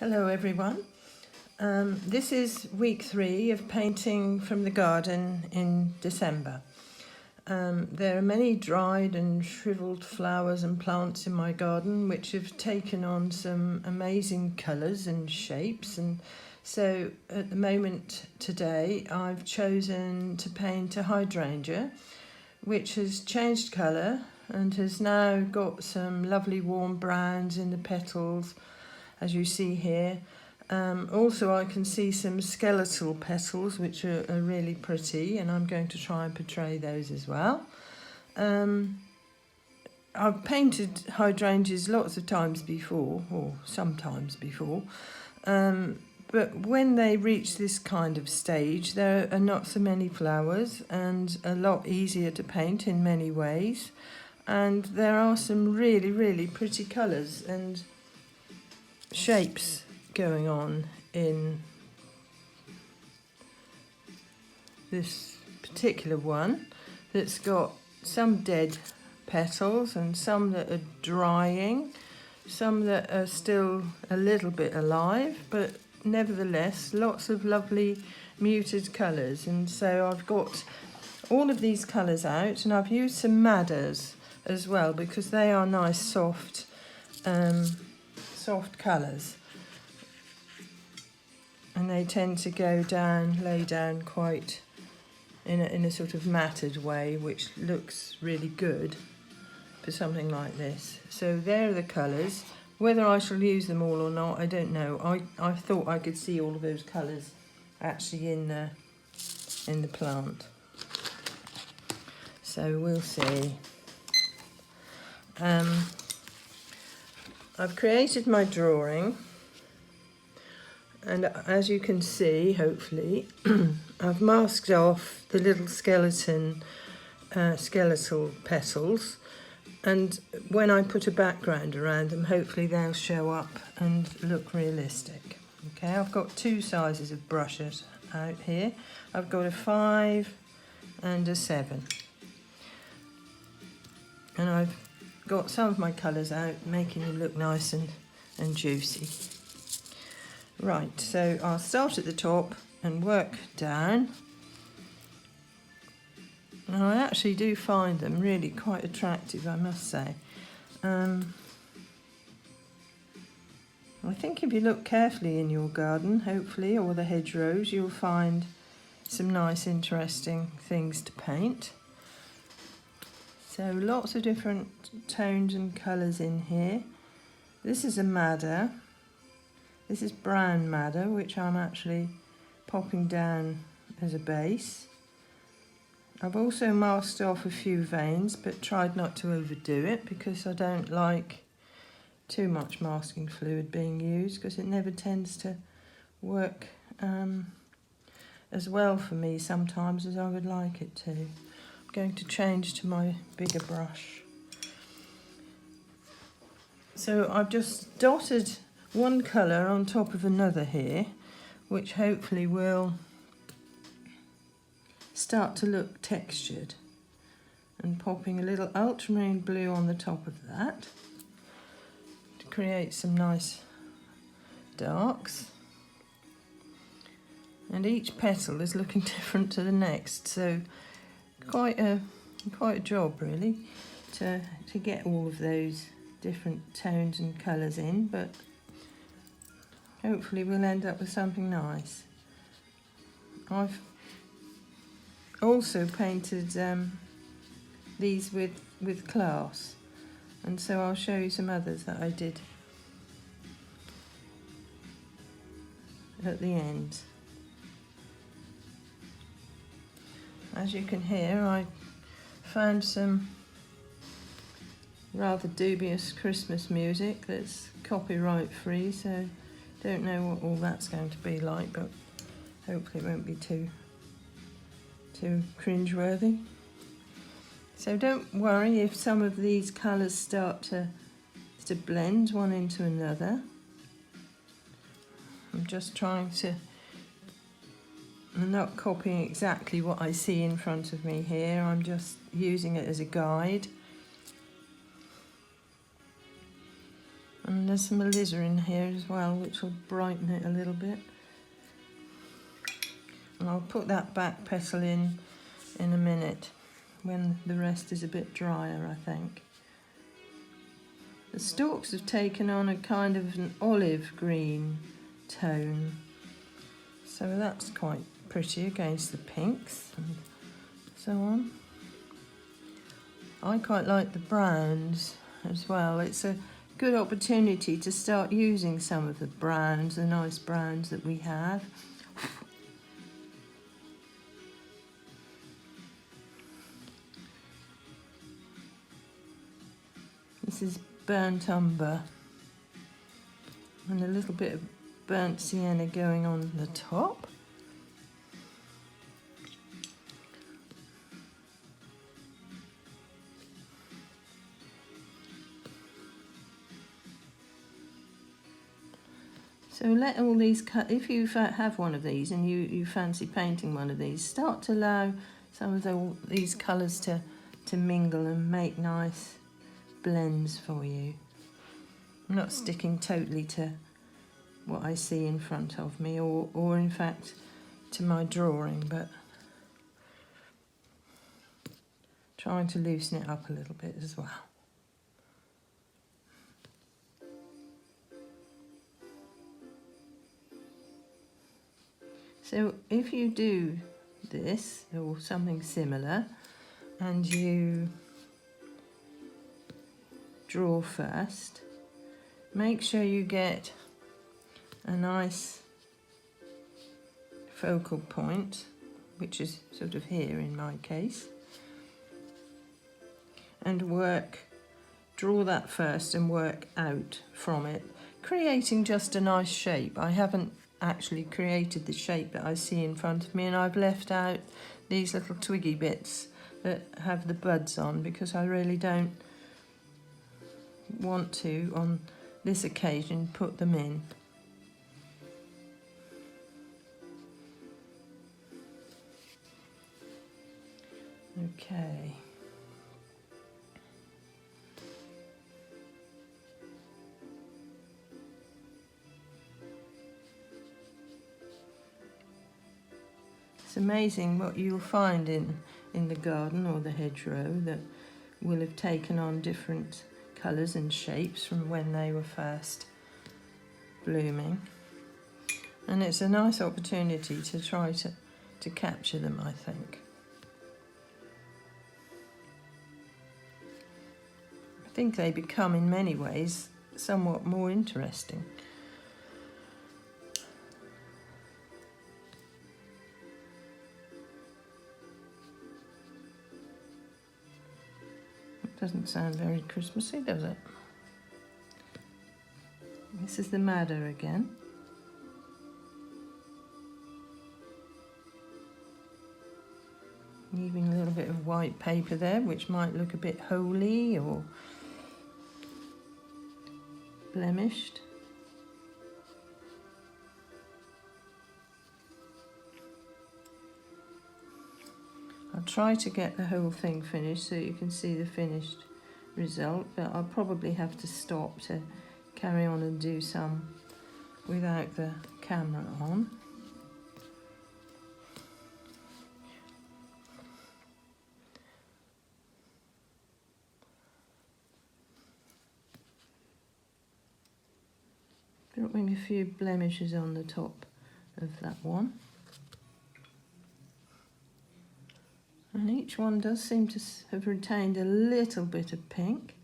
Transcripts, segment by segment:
Hello everyone. This is week 3 of painting from the garden in December. There are many dried and shriveled flowers and plants in my garden which have taken on some amazing colours and shapes, and so at the moment today I've chosen to paint a hydrangea which has changed colour and has now got some lovely warm browns in the petals, as you see here. Also I can see some skeletal petals which are really pretty, and I'm going to try and portray those as well. I've painted hydrangeas lots of times before, or sometimes before, but when they reach this kind of stage there are not so many flowers and a lot easier to paint in many ways, and there are some really pretty colours and shapes going on in this particular one that's got some dead petals and some that are drying, some that are still a little bit alive, but nevertheless lots of lovely muted colours. And so I've got all of these colours out, and I've used some madders as well because they are nice soft colours, and they tend to lay down quite in a sort of matted way, which looks really good for something like this. So there are the colours. Whether I shall use them all or not, I don't know. I thought I could see all of those colours actually in the plant, so we'll see. I've created my drawing, and as you can see, hopefully, I've masked off the little skeletal petals, and when I put a background around them, hopefully they'll show up and look realistic. Okay, I've got two sizes of brushes out here. I've got a 5 and a 7, and I've got some of my colours out, making them look nice and juicy. Right, so I'll start at the top and work down. And I actually do find them really quite attractive, I must say. I think if you look carefully in your garden, hopefully, or the hedgerows, you'll find some nice interesting things to paint. So lots of different tones and colours in here. This is a madder. This is brown madder, which I'm actually popping down as a base. I've also masked off a few veins, but tried not to overdo it because I don't like too much masking fluid being used, because it never tends to work as well for me sometimes as I would like it to. Going to change to my bigger brush. So I've just dotted one colour on top of another here, which hopefully will start to look textured, and popping a little ultramarine blue on the top of that to create some nice darks. And each petal is looking different to the next, so quite a job really to get all of those different tones and colours in, but hopefully we'll end up with something nice. I've also painted these with class, and so I'll show you some others that I did at the end. As you can hear, I found some rather dubious Christmas music that's copyright free, so don't know what all that's going to be like, but hopefully it won't be too cringeworthy. So don't worry if some of these colours start to blend one into another. I'm just trying to, I'm not copying exactly what I see in front of me here, I'm just using it as a guide. And there's some alizarin here as well, which will brighten it a little bit. And I'll put that back petal in a minute when the rest is a bit drier, I think. The stalks have taken on a kind of an olive green tone, so that's quite pretty against the pinks and so on. I quite like the browns as well. It's a good opportunity to start using some of the browns, the nice browns that we have. This is burnt umber and a little bit of burnt sienna going on the top. So let all these cut. If you have one of these and you fancy painting one of these, start to allow some of these colours to mingle and make nice blends for you. I'm not sticking totally to what I see in front of me or in fact to my drawing, but trying to loosen it up a little bit as well. So if you do this or something similar and you draw first, make sure you get a nice focal point, which is sort of here in my case, and draw that first and work out from it, creating just a nice shape. I haven't actually created the shape that I see in front of me, and I've left out these little twiggy bits that have the buds on because I really don't want to, on this occasion, put them in. Okay. It's amazing what you'll find in the garden or the hedgerow that will have taken on different colours and shapes from when they were first blooming. And it's a nice opportunity to try to capture them, I think. I think they become, in many ways, somewhat more interesting. Doesn't sound very Christmassy, does it? This is the madder again. Leaving a little bit of white paper there, which might look a bit holy or blemished. I'll try to get the whole thing finished so you can see the finished result, but I'll probably have to stop to carry on and do some without the camera on. Dropping a few blemishes on the top of that one. And each one does seem to have retained a little bit of pink.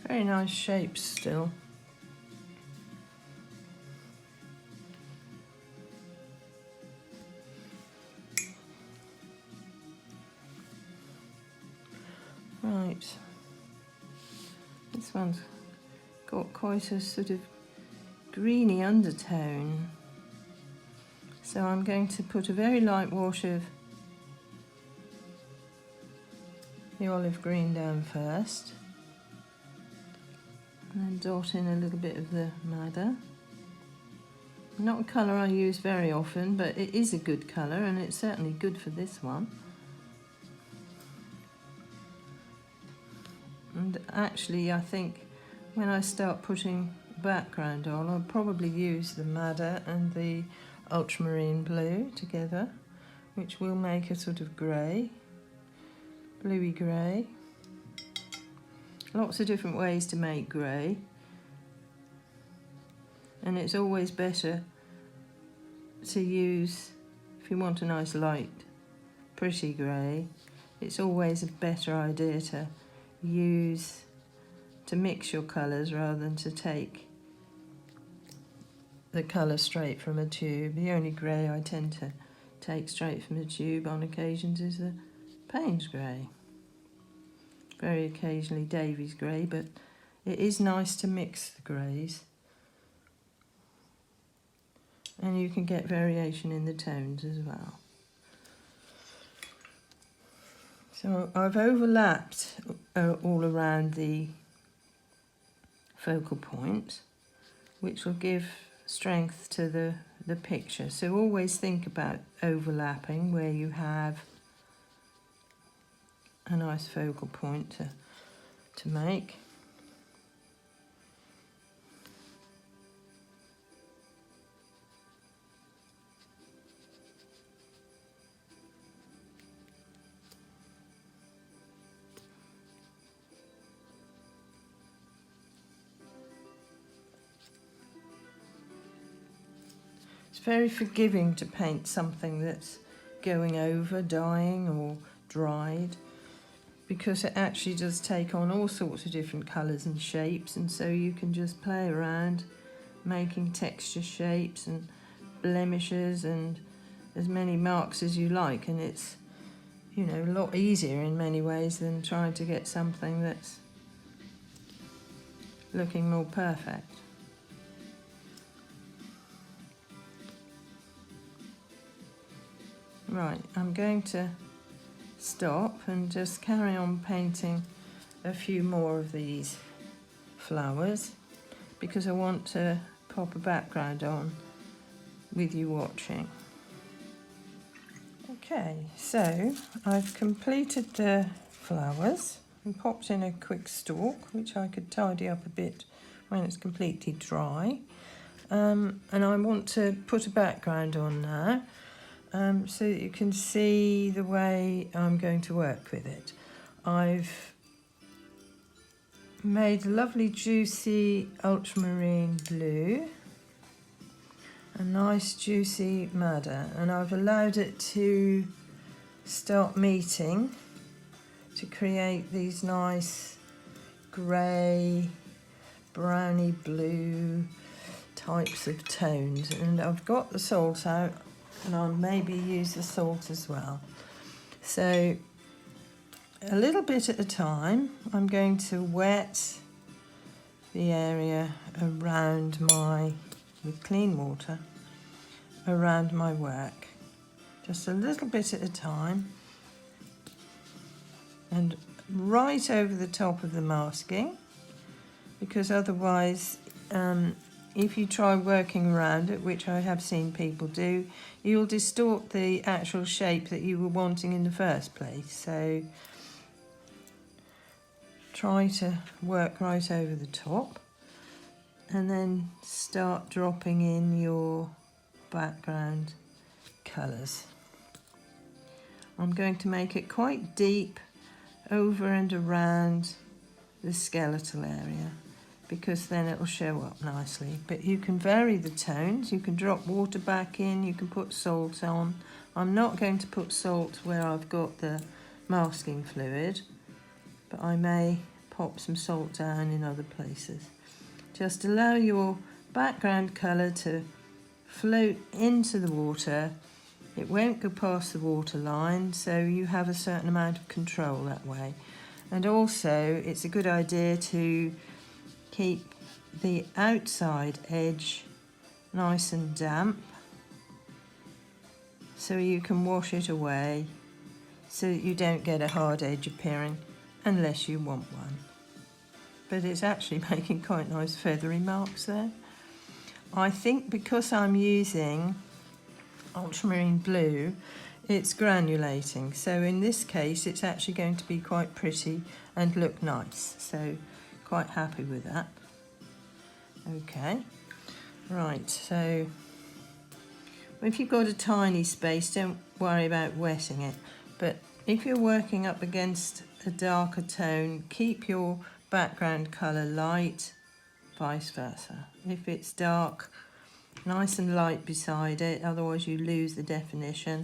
Very nice shapes still. Right, this one's got quite a sort of greeny undertone. So I'm going to put a very light wash of the olive green down first, and then dot in a little bit of the madder. Not a colour I use very often, but it is a good colour and it's certainly good for this one. And actually I think when I start putting background on, I'll probably use the madder and the ultramarine blue together, which will make a sort of grey, bluey grey. Lots of different ways to make grey, and it's always better to use, if you want a nice light pretty grey, it's always a better idea to mix your colours rather than to take the colour straight from a tube. The only grey I tend to take straight from a tube on occasions is the Payne's grey. Very occasionally Davies grey, but it is nice to mix the greys. And you can get variation in the tones as well. So I've overlapped all around the focal point, which will give strength to the picture. So always think about overlapping where you have a nice focal point to make. It's very forgiving to paint something that's going over, dying or dried, because it actually does take on all sorts of different colours and shapes, and so you can just play around making texture shapes and blemishes and as many marks as you like, and it's, you know, a lot easier in many ways than trying to get something that's looking more perfect. Right, I'm going to stop and just carry on painting a few more of these flowers because I want to pop a background on with you watching. Okay, so I've completed the flowers and popped in a quick stalk, which I could tidy up a bit when it's completely dry. And I want to put a background on now. So that you can see the way I'm going to work with it. I've made a lovely juicy ultramarine blue, a nice juicy madder, and I've allowed it to start meeting to create these nice grey, browny blue types of tones. And I've got the salt out, and I'll maybe use the salt as well. So a little bit at a time, I'm going to wet the area around with clean water, around my work. Just a little bit at a time, and right over the top of the masking, because otherwise, if you try working around it, which I have seen people do, you'll distort the actual shape that you were wanting in the first place. So try to work right over the top and then start dropping in your background colours. I'm going to make it quite deep over and around the skeletal area, because then it will show up nicely. But you can vary the tones, you can drop water back in, you can put salt on. I'm not going to put salt where I've got the masking fluid, but I may pop some salt down in other places. Just allow your background colour to float into the water. It won't go past the water line, so you have a certain amount of control that way. And also, it's a good idea to keep the outside edge nice and damp so you can wash it away so that you don't get a hard edge appearing unless you want one. But it's actually making quite nice feathery marks there. I think because I'm using ultramarine blue, it's granulating, so in this case it's actually going to be quite pretty and look nice, so quite happy with that. Okay, right, so if you've got a tiny space, don't worry about wetting it, but if you're working up against a darker tone, keep your background colour light, vice versa. If it's dark, nice and light beside it, otherwise you lose the definition.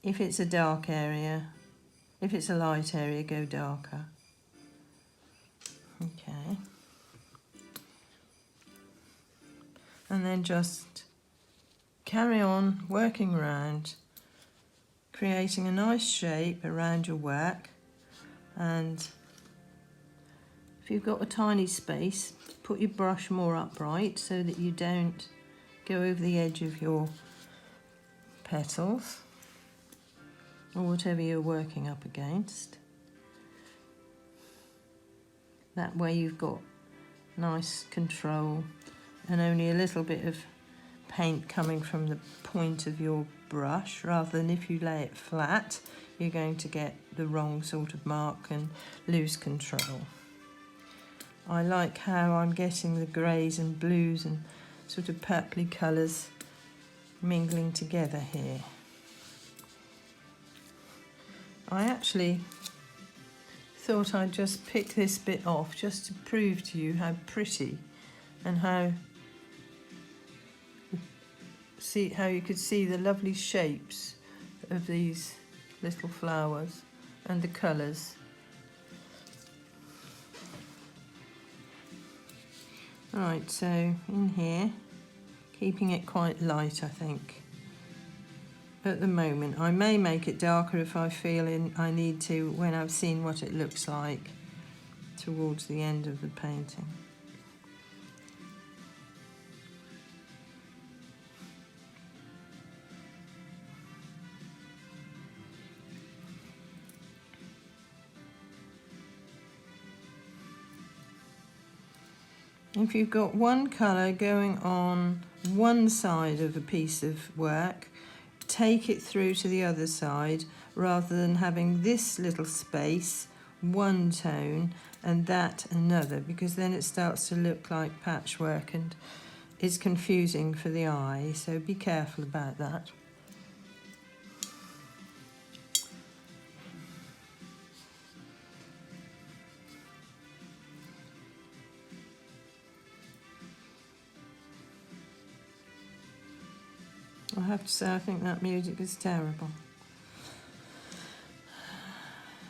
If it's a dark area, if it's a light area, go darker. Okay. And then just carry on working around, creating a nice shape around your work. And if you've got a tiny space, put your brush more upright so that you don't go over the edge of your petals or whatever you're working up against. That way you've got nice control and only a little bit of paint coming from the point of your brush, rather than if you lay it flat, you're going to get the wrong sort of mark and lose control. I like how I'm getting the greys and blues and sort of purpley colours mingling together here. I actually thought I'd just pick this bit off just to prove to you how pretty and how you could see the lovely shapes of these little flowers and the colours. Right, so in here, keeping it quite light, I think. At the moment, I may make it darker if I feel I need to when I've seen what it looks like towards the end of the painting. If you've got one colour going on one side of a piece of work, take it through to the other side rather than having this little space, one tone, and that another, because then it starts to look like patchwork and is confusing for the eye, so be careful about that. I have to say, I think that music is terrible.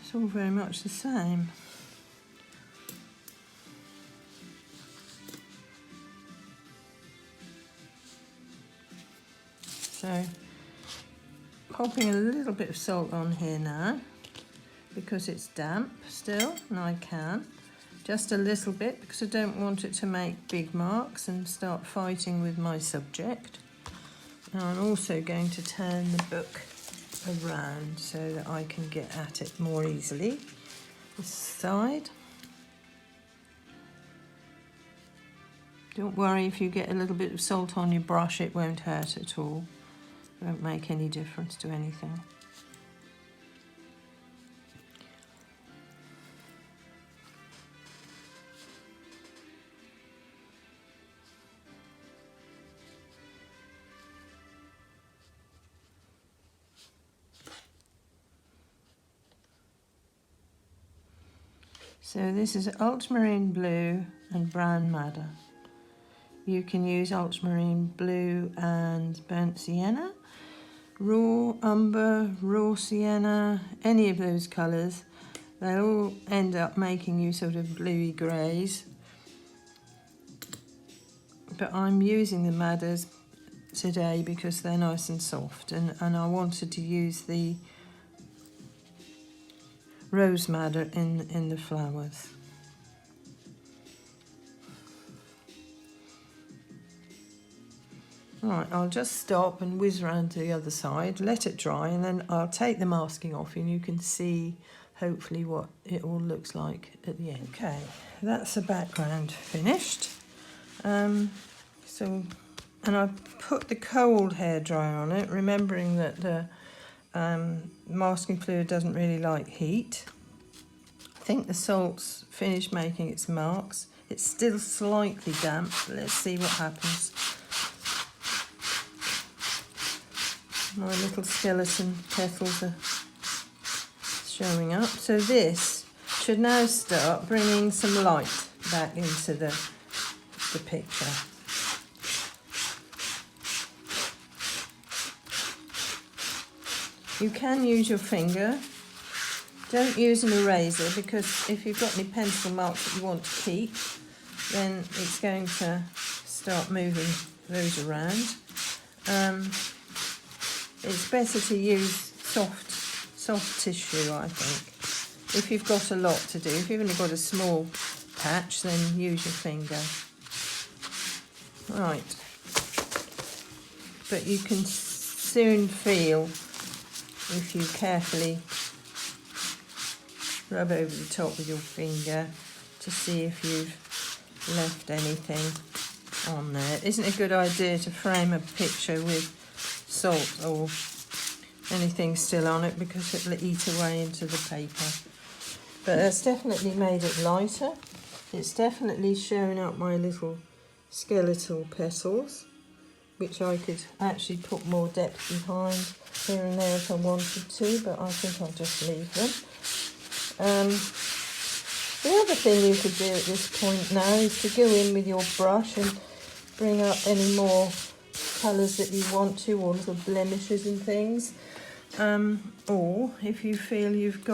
It's all very much the same. So, popping a little bit of salt on here now, because it's damp still, and I can. Just a little bit, because I don't want it to make big marks and start fighting with my subject. Now I'm also going to turn the book around so that I can get at it more easily. This side. Don't worry if you get a little bit of salt on your brush, it won't hurt at all. It won't make any difference to anything. So this is ultramarine blue and brown madder. You can use ultramarine blue and burnt sienna, raw umber, raw sienna, any of those colours. They all end up making you sort of bluey greys. But I'm using the madders today because they're nice and soft, and I wanted to use the rose madder in the flowers. Right, I'll just stop and whiz around to the other side, let it dry, and then I'll take the masking off and you can see hopefully what it all looks like at the end. Okay, that's the background finished. And I put the cold hairdryer on it, remembering that the masking fluid doesn't really like heat. I think the salt's finished making its marks. It's still slightly damp, but let's see what happens. My little skeleton petals are showing up. So this should now start bringing some light back into the picture. You can use your finger. Don't use an eraser, because if you've got any pencil marks that you want to keep, then it's going to start moving those around. It's better to use soft tissue, I think. If you've got a lot to do, if you've only got a small patch, then use your finger. Right. But you can soon feel, if you carefully rub over the top with your finger to see if you've left anything on there. It isn't a good idea to frame a picture with salt or anything still on it, because it'll eat away into the paper. But that's definitely made it lighter. It's definitely shown up my little skeletal petals, which I could actually put more depth behind here and there if I wanted to, but I think I'll just leave them. The other thing you could do at this point now is to go in with your brush and bring up any more colours that you want to, or little blemishes and things. Or if you feel you've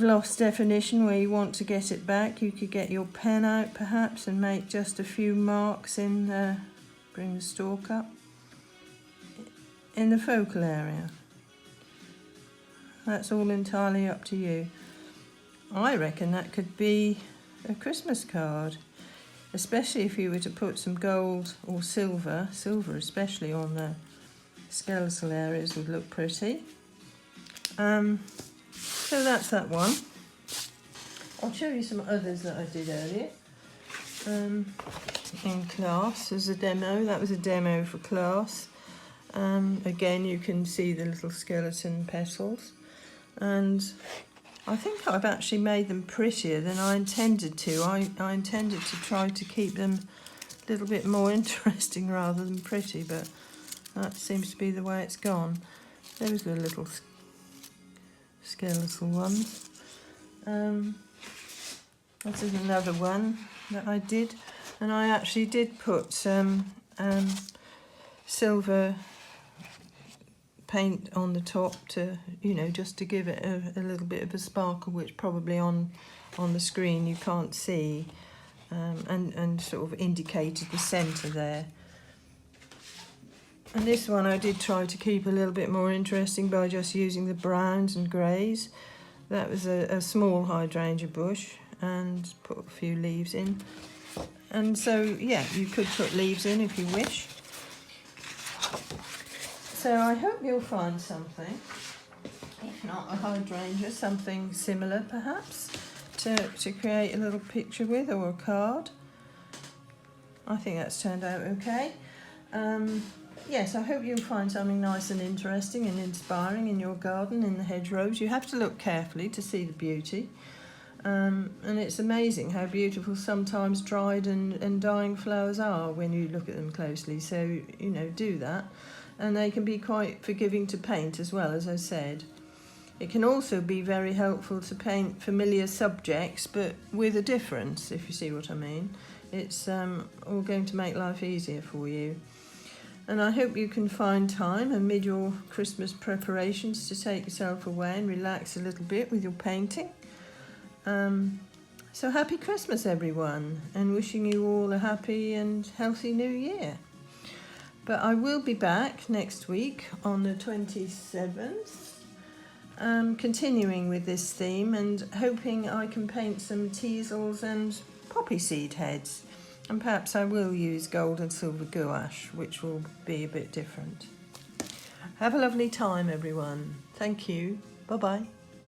lost definition where you want to get it back, you could get your pen out perhaps and make just a few marks in, bring the stalk up, in the focal area. That's all entirely up to you. I reckon that could be a Christmas card, especially if you were to put some gold or silver especially on the skeletal areas would look pretty. So that's that one. I'll show you some others that I did earlier in class as a demo. That was a demo for class. Again, you can see the little skeleton petals, and I think I've actually made them prettier than I intended to. I intended to try to keep them a little bit more interesting rather than pretty, but that seems to be the way it's gone. Those are little skeletal ones. This is another one that I did, and I actually did put some silver paint on the top to, just to give it a little bit of a sparkle, which probably on the screen you can't see, and sort of indicated the centre there. And this one I did try to keep a little bit more interesting by just using the browns and greys. That was a small hydrangea bush, and put a few leaves in. And so, yeah, you could put leaves in if you wish. So I hope you'll find something, if not a hydrangea, something similar perhaps, to create a little picture with, or a card. I think that's turned out okay. Yes, I hope you'll find something nice and interesting and inspiring in your garden, in the hedgerows. You have to look carefully to see the beauty. And it's amazing how beautiful sometimes dried and dying flowers are when you look at them closely. So, do that. And they can be quite forgiving to paint as well, as I said. It can also be very helpful to paint familiar subjects, but with a difference, if you see what I mean. It's all going to make life easier for you. And I hope you can find time amid your Christmas preparations to take yourself away and relax a little bit with your painting. So happy Christmas everyone, and wishing you all a happy and healthy new year. But I will be back next week on the 27th, continuing with this theme and hoping I can paint some teasels and poppy seed heads. And perhaps I will use gold and silver gouache, which will be a bit different. Have a lovely time everyone. Thank you. Bye-bye.